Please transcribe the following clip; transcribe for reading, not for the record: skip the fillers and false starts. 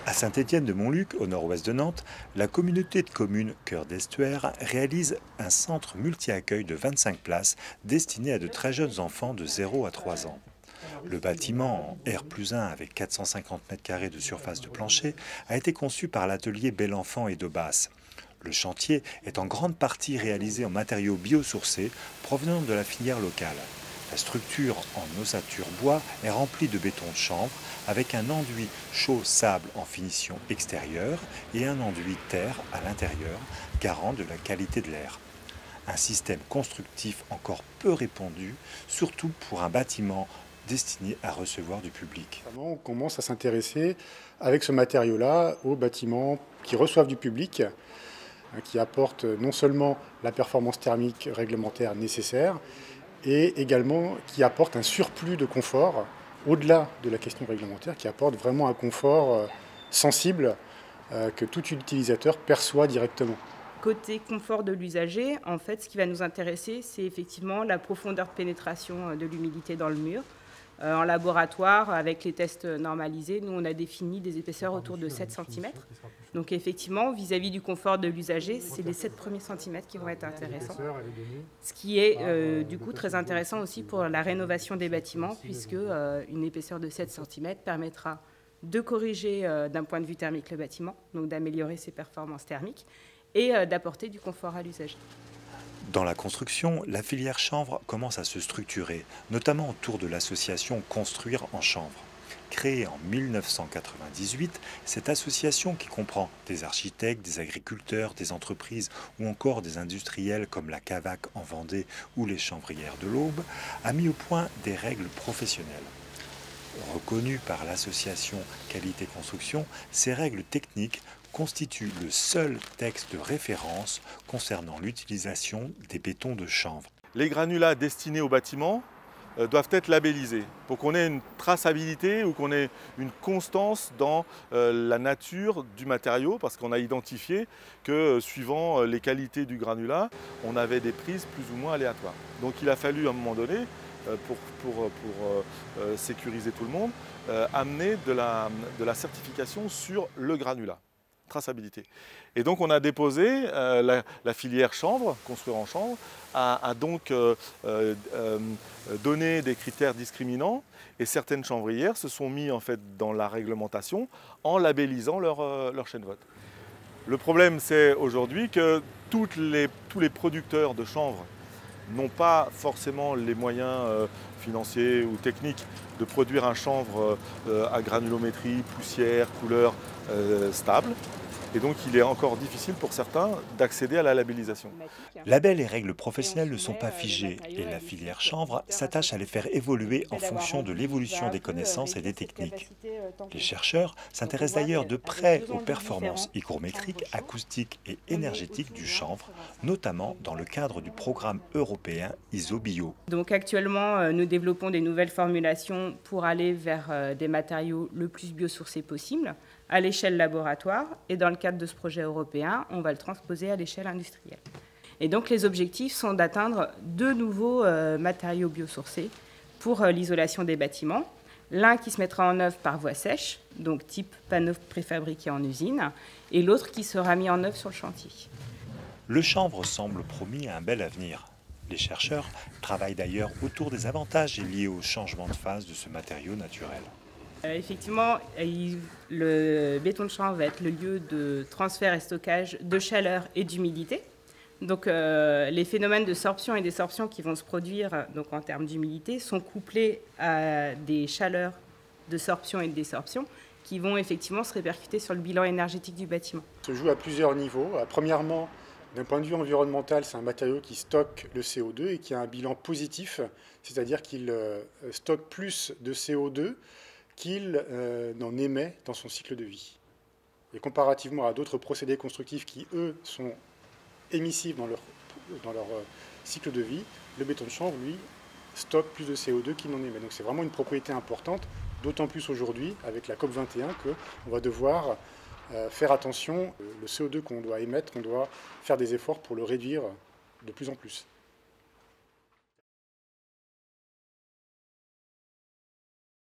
À Saint-Étienne-de-Montluc, au nord-ouest de Nantes, la communauté de communes Cœur d'Estuaire réalise un centre multi-accueil de 25 places destiné à de très jeunes enfants de 0 à 3 ans. Le bâtiment, en R+1 avec 450 m² de surface de plancher, a été conçu par l'atelier Belenfant et Daubasse. Le chantier est en grande partie réalisé en matériaux biosourcés provenant de la filière locale. La structure en ossature bois est remplie de béton de chanvre avec un enduit chaud sable en finition extérieure et un enduit terre à l'intérieur, garant de la qualité de l'air. Un système constructif encore peu répandu, surtout pour un bâtiment destiné à recevoir du public. On commence à s'intéresser avec ce matériau-là aux bâtiments qui reçoivent du public, qui apportent non seulement la performance thermique réglementaire nécessaire, et également qui apportent un surplus de confort, au-delà de la question réglementaire, qui apporte vraiment un confort sensible que tout utilisateur perçoit directement. Côté confort de l'usager, en fait, ce qui va nous intéresser, c'est effectivement la profondeur de pénétration de l'humidité dans le mur. En laboratoire, avec les tests normalisés, nous, on a défini des épaisseurs autour de 7 cm. Donc effectivement, vis-à-vis du confort de l'usager, c'est les 7 premiers centimètres qui vont être intéressants. Ce qui est du coup très intéressant aussi pour la rénovation des bâtiments, puisque une épaisseur de 7 cm permettra de corriger d'un point de vue thermique le bâtiment, donc d'améliorer ses performances thermiques et d'apporter du confort à l'usager. Dans la construction, la filière chanvre commence à se structurer, notamment autour de l'association Construire en chanvre. Créée en 1998, cette association qui comprend des architectes, des agriculteurs, des entreprises ou encore des industriels comme la Cavac en Vendée ou les chanvrières de l'Aube, a mis au point des règles professionnelles. Reconnues par l'association Qualité Construction, ces règles techniques constitue le seul texte de référence concernant l'utilisation des bétons de chanvre. Les granulats destinés au bâtiment doivent être labellisés pour qu'on ait une traçabilité ou qu'on ait une constance dans la nature du matériau, parce qu'on a identifié que suivant les qualités du granulat, on avait des prises plus ou moins aléatoires. Donc il a fallu à un moment donné, pour sécuriser tout le monde, amener de la certification sur le granulat. Traçabilité. Et donc on a déposé, la filière chanvre, Construire en chanvre, a donc donné des critères discriminants et certaines chanvrières se sont mis en fait dans la réglementation en labellisant leur chaîne vote. Le problème c'est aujourd'hui que tous les producteurs de chanvre n'ont pas forcément les moyens financiers ou techniques de produire un chanvre à granulométrie, poussière, couleur stable. Et donc il est encore difficile pour certains d'accéder à la labellisation. Labels et règles professionnelles ne sont pas figés et la filière chanvre s'attache à les faire évoluer en fonction de l'évolution des connaissances et des techniques. Les chercheurs s'intéressent d'ailleurs de près aux performances hygrométriques, acoustiques et énergétiques du chanvre, notamment dans le cadre du programme européen ISO-Bio. Donc actuellement, nous développons des nouvelles formulations pour aller vers des matériaux le plus biosourcés possible, à l'échelle laboratoire, et dans le cadre de ce projet européen, on va le transposer à l'échelle industrielle. Et donc les objectifs sont d'atteindre 2 nouveaux matériaux biosourcés pour l'isolation des bâtiments. L'un qui se mettra en œuvre par voie sèche, donc type panneau préfabriqué en usine, et l'autre qui sera mis en œuvre sur le chantier. Le chanvre semble promis à un bel avenir. Les chercheurs travaillent d'ailleurs autour des avantages liés au changement de phase de ce matériau naturel. Effectivement, le béton de chanvre va être le lieu de transfert et stockage de chaleur et d'humidité. Donc les phénomènes de sorption et désorption qui vont se produire donc, en termes d'humidité sont couplés à des chaleurs de sorption et de désorption qui vont effectivement se répercuter sur le bilan énergétique du bâtiment. Ça se joue à plusieurs niveaux. Premièrement, d'un point de vue environnemental, c'est un matériau qui stocke le CO2 et qui a un bilan positif, c'est-à-dire qu'il stocke plus de CO2 qu'il n'en émet dans son cycle de vie. Et comparativement à d'autres procédés constructifs qui, eux, sont émissifs dans leur cycle de vie, le béton de chanvre, lui, stocke plus de CO2 qu'il n'en émet. Donc c'est vraiment une propriété importante, d'autant plus aujourd'hui, avec la COP21, qu'on va devoir faire attention. Le CO2 qu'on doit émettre, on doit faire des efforts pour le réduire de plus en plus.